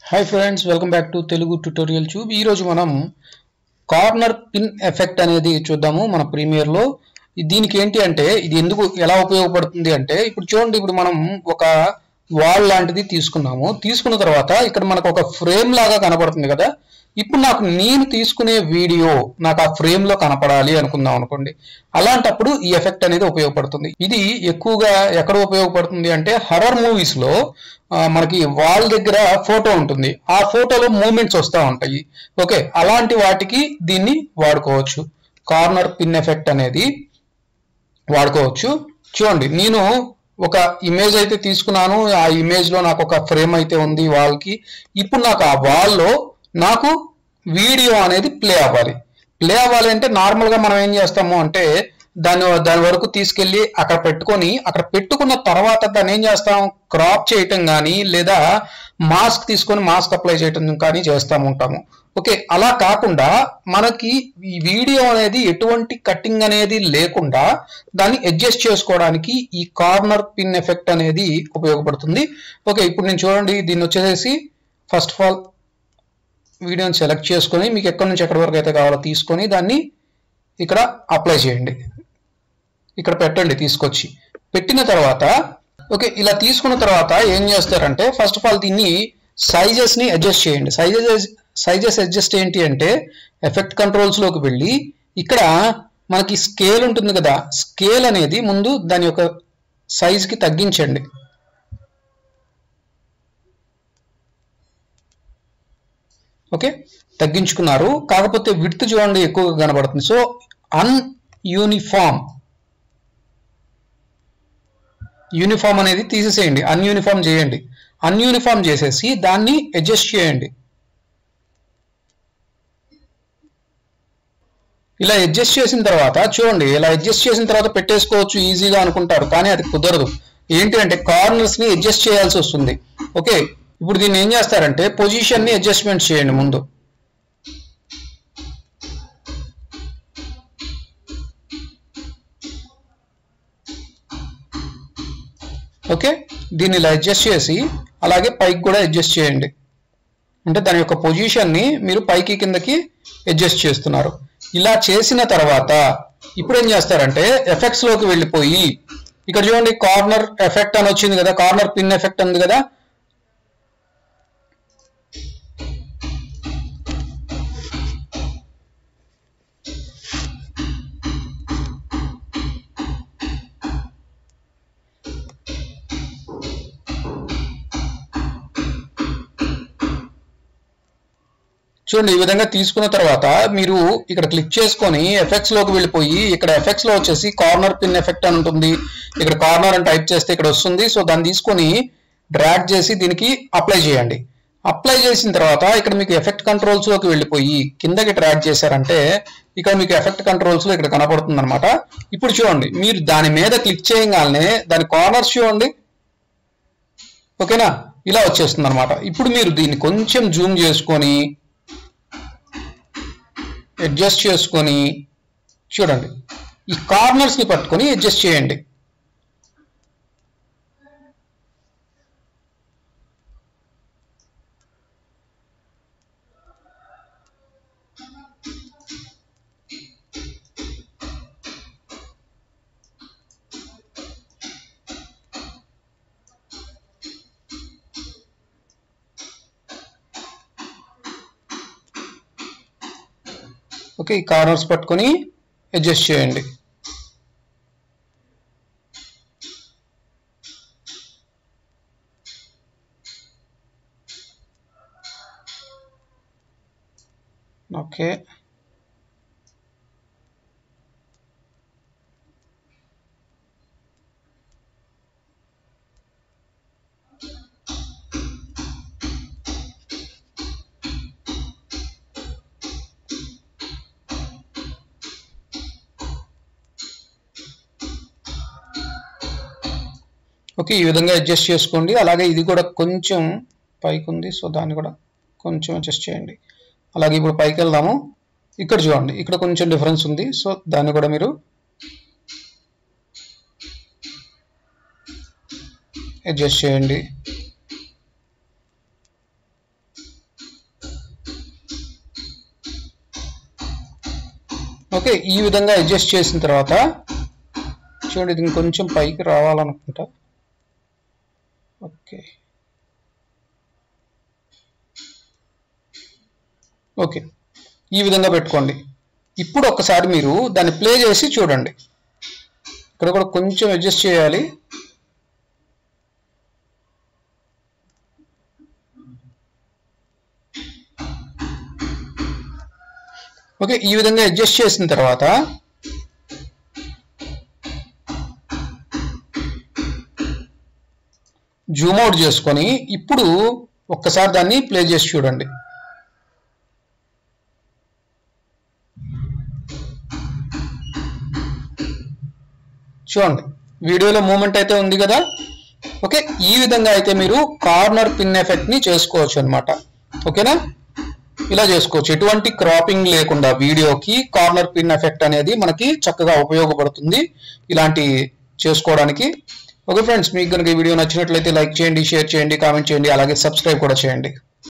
Hi friends, welcome back to Telugu Tutorial Tube. ఈ రోజు మనం కార్నర్ పిన్ ఎఫెక్ట్ అనేది చూద్దాము మన ప్రీమియర్ లో. దీనికి ఏంటి అంటే ఇది ఎందుకు ఎలా ఉపయోగపడుతుంది అంటే ఇప్పుడు చూడండి, ఇప్పుడు మనం ఒక వాల్ లాంటిది తీసుకున్నాము. తీసుకున్న తర్వాత ఇక్కడ మనకు ఒక ఫ్రేమ్ లాగా కనబడుతుంది కదా. ఇప్పుడు నేను తీసుకునే వీడియో నాకు ఆ ఫ్రేమ్ లో కనపడాలి అనుకుందాం అనుకోండి. అలాంటప్పుడు ఈ ఎఫెక్ట్ అనేది ఉపయోగపడుతుంది. ఇది ఎక్కువగా ఎక్కడ ఉపయోగపడుతుంది అంటే హర్రర్ మూవీస్ లో మనకి వాల్ దగ్గర ఫోటో ఉంటుంది, ఆ ఫోటోలో మూమెంట్స్ వస్తూ ఉంటాయి. ఓకే, అలాంటి వాటికి దీన్ని వాడుకోవచ్చు. కార్నర్ పిన్ ఎఫెక్ట్ అనేది వాడుకోవచ్చు. చూడండి, నేను ఒక ఇమేజ్ అయితే తీసుకున్నాను. ఆ ఇమేజ్ లో నాకు ఒక ఫ్రేమ్ అయితే ఉంది వాల్ కి. ఇప్పుడు నాకు ఆ వాల్ లో నాకు వీడియో అనేది ప్లే అవ్వాలి అంటే నార్మల్ గా మనం ఏం చేస్తాము అంటే దాని వరకు తీసుకెళ్లి అక్కడ పెట్టుకున్న తర్వాత దాన్ని ఏం చేస్తాం, క్రాప్ చేయటం కానీ లేదా మాస్క్ తీసుకొని మాస్క్ అప్లై చేయటం కానీ చేస్తూ ఉంటాము. ఓకే, అలా కాకుండా మనకి ఈ వీడియో అనేది ఎటువంటి కట్టింగ్ అనేది లేకుండా దాన్ని అడ్జస్ట్ చేసుకోవడానికి ఈ కార్నర్ పిన్ ఎఫెక్ట్ అనేది ఉపయోగపడుతుంది. ఓకే, ఇప్పుడు నేను చూడండి, దీన్ని వచ్చేసి ఫస్ట్ ఆఫ్ ఆల్ వీడియోని సెలెక్ట్ చేసుకొని మీకు ఎక్కడి నుంచి ఎక్కడి వరకు అయితే కావాలో తీసుకొని దాన్ని ఇక్కడ అప్లై చేయండి. ఇక్కడ పెట్టండి, తీసుకొచ్చి పెట్టిన తర్వాత ఓకే, ఇలా తీసుకున్న తర్వాత ఏం చేస్తారంటే ఫస్ట్ ఆఫ్ ఆల్ దీన్ని సైజెస్ ని అడ్జస్ట్ చేయండి. సైజెస్ అడ్జస్ట్ ఏంటి అంటే ఎఫెక్ట్ కంట్రోల్స్ లోకి వెళ్ళి ఇక్కడ మనకి స్కేల్ ఉంటుంది కదా, స్కేల్ అనేది ముందు దాని యొక్క సైజ్ కి తగ్గించండి. ఓకే, తగ్గించుకున్నారు. కాకపోతే విడ్త్ చూడండి ఎక్కువగా కనబడుతుంది. సో యూనిఫామ్ అనేది తీసేసేయండి, అన్యూనిఫామ్ చేయండి. అన్యూనిఫామ్ చేసేసి దాన్ని అడ్జస్ట్ చేయండి. ఇలా అడ్జస్ట్ చేసిన తర్వాత చూడండి, ఇలా అడ్జస్ట్ చేసిన తర్వాత పెట్టేసుకోవచ్చు ఈజీగా అనుకుంటారు, కానీ అది కుదరదు. ఏంటి అంటే కార్నర్స్ ని అడ్జస్ట్ చేయాల్సి వస్తుంది. ఓకే, ఇప్పుడు దీన్ని ఏం చేస్తారంటే పొజిషన్ ని అడ్జస్ట్మెంట్ చేయండి ముందు. ఓకే, దీన్ని ఇలా అడ్జస్ట్ చేసి అలాగే పైకి కూడా అడ్జస్ట్ చేయండి. అంటే దాని యొక్క పొజిషన్ ని మీరు పైకి కిందకి అడ్జస్ట్ చేస్తున్నారు. ఇలా చేసిన తర్వాత ఇప్పుడు ఏం చేస్తారంటే ఎఫెక్ట్స్ లోకి వెళ్ళిపోయి ఇక్కడ చూడండి కార్నర్ ఎఫెక్ట్ అని వచ్చింది కదా, కార్నర్ పిన్ ఎఫెక్ట్ ఉంది కదా. చూడండి, ఈ విధంగా తీసుకున్న తర్వాత మీరు ఇక్కడ క్లిక్ చేసుకొని ఎఫెక్ట్స్ లోకి వెళ్ళిపోయి ఇక్కడ ఎఫెక్ట్స్ లో వచ్చేసి కార్నర్ పిన్ ఎఫెక్ట్ అని ఉంటుంది. ఇక్కడ కార్నర్ అని టైప్ చేస్తే ఇక్కడ వస్తుంది. సో దాన్ని తీసుకొని డ్రాగ్ చేసి దీనికి అప్లై చేయండి. అప్లై చేసిన తర్వాత ఇక్కడ మీకు ఎఫెక్ట్ కంట్రోల్స్ లోకి వెళ్ళిపోయి కిందకి డ్రాగ్ చేశారంటే ఇక్కడ మీకు ఎఫెక్ట్ కంట్రోల్స్ లో ఇక్కడ కనపడుతుంది అనమాట. ఇప్పుడు చూడండి, మీరు దాని మీద క్లిక్ చేయగానే దాని కార్నర్స్ చూడండి. ఓకేనా, ఇలా వచ్చేస్తుంది అనమాట. ఇప్పుడు మీరు దీన్ని కొంచెం జూమ్ చేసుకొని అడ్జస్ట్ చేసుకొని చూడండి, ఈ కార్నర్స్ ని పట్టుకొని అడ్జస్ట్ చేయండి. ఓకే, ఈ కార్నర్స్ పట్టుకొని అడ్జస్ట్ చేయండి. ఓకే, ఓకే, ఈ విధంగా అడ్జస్ట్ చేసుకోండి. అలాగే ఇది కూడా కొంచెం పైకి ఉంది, సో దాన్ని కూడా కొంచెం అడ్జస్ట్ చేయండి. అలాగే ఇప్పుడు పైకి వెళ్దాము. ఇక్కడ చూడండి, ఇక్కడ కొంచెం డిఫరెన్స్ ఉంది. సో దాన్ని కూడా మీరు అడ్జస్ట్ చేయండి. ఓకే, ఈ విధంగా అడ్జస్ట్ చేసిన తర్వాత చూడండి, ఇది ఇంకొంచెం పైకి రావాలనుకుంటా. ఓకే ఓకే, ఈ విధంగా పెట్టుకోండి. ఇప్పుడు ఒక్కసారి మీరు దాన్ని ప్లే చేసి చూడండి. ఇక్కడ కూడా కొంచెం అడ్జస్ట్ చేయాలి. ఓకే, ఈ విధంగా అడ్జస్ట్ చేసిన తర్వాత జూమ్ అవుట్ చేసుకొని ఇప్పుడు ఒక్కసారి దాన్ని ప్లే చేసి చూడండి. చూడండి, వీడియోలో మూమెంట్ అయితే ఉంది కదా. ఓకే, ఈ విధంగా అయితే మీరు కార్నర్ పిన్ ఎఫెక్ట్ ని చేసుకోవచ్చు అనమాట. ఓకేనా, ఇలా చేసుకోవచ్చు. ఎటువంటి క్రాపింగ్ లేకుండా వీడియోకి కార్నర్ పిన్ ఎఫెక్ట్ అనేది మనకి చక్కగా ఉపయోగపడుతుంది ఇలాంటి చేసుకోవడానికి. ఓకే ఫ్రెండ్స్, మీకు కనుక ఈ వీడియో నచ్చినట్లయితే లైక్ చేయండి, షేర్ చేయండి, కామెంట్ చేయండి, అలాగే సబ్స్క్రైబ్ కూడా చేయండి.